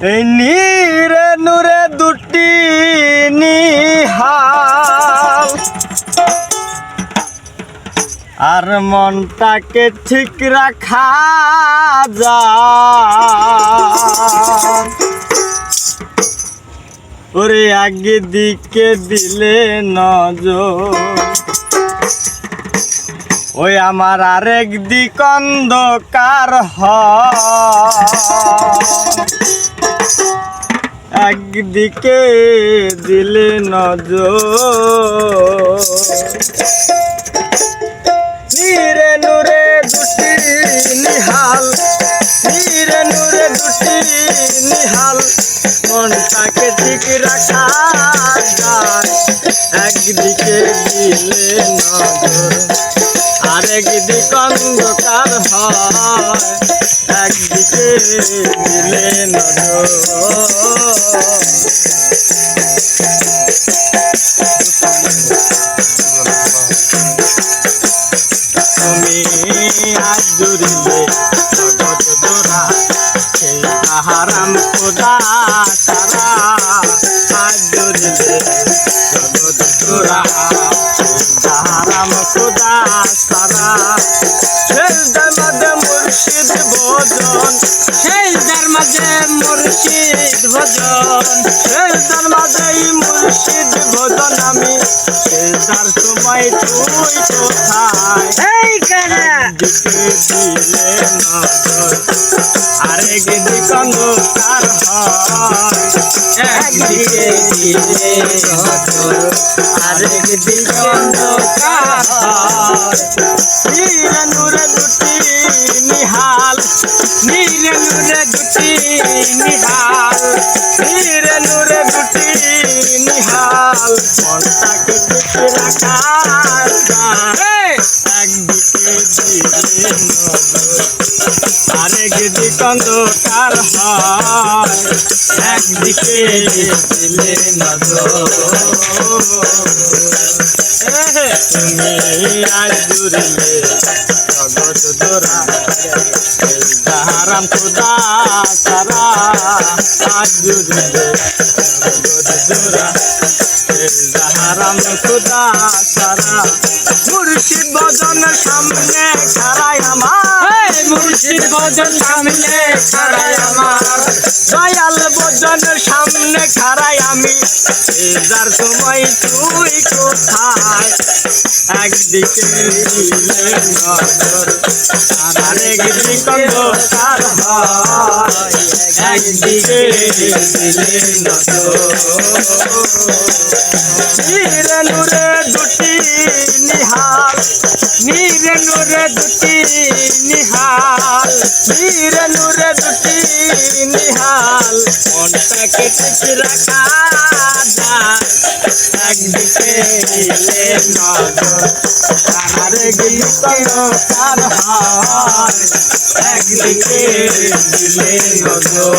এই নীরে নূরে দুটি নিহাল আর মনটাকে ঠিক রাখা যায় ওরে আগে দিকে দিলে নজর ওই আমার আরেক দিক অন্ধকার একদিকে দিলে নজর নীরে নূরে দুটি নিহাল নীরে নূরে দুটি নিহাল মনটাকে ঠিক রাখা যায় একদিকে দিলে নজর আরেক দিক অন্ধকার হয় একদিকে দিলে নজর তুমি আজ জুড়িলে জগৎ দোরা সেই হারাম খোদা সারা আজ জুড়িলে জগৎ দোরা হারাম খোদা সারা সেজদার মাঝে মুর্শিদ ভজন সেজদার মাঝে মুর্শিদ ভজন সেজদার মাঝেই মুর্শিদ ভজন আমি সেজদার সময় তুই কোথায় দিকে দিলে নজর আরেক দিক অন্ধকার হয় একদিকে দিলে নজর আরেক দিক অন্ধকার হয় নীরে নূরে দুটি নিহাল নীরে নূরে দুটি নিহাল নীরে নূরে দুটি নিহাল মনটাকে ঠিক রাখা যায় একদিকে দিলে নজর আরেক দিক অন্ধকার হয় একদিকে দিলে নজর তুমি আজ জুড়িলে জগৎ দোরা হারাম খোদা সারা আজ জুড়িলে জগৎ দোরা হারাম খোদা সারা মুর্শিদ ভজন সামনে খারাই আমার মুর্শিদ ভজন সামনে খারাই আমার দয়াল ভজন সামনে খারাই আমি যার সময় তুই কোথায় একদিকে দিলে নজর আরেক দিক অন্ধকার হয় একদিকে দিলে নজর নীরে নূরে দুটি নিহাল নীরে নূরে দুটি নিহাল নীরে নূরে দুটি নিহাল মনটাকে ঠিক রাখা যায় একদিকে দিলে নজর আরেক দিক অন্ধকার হয় একদিকে দিলে নজর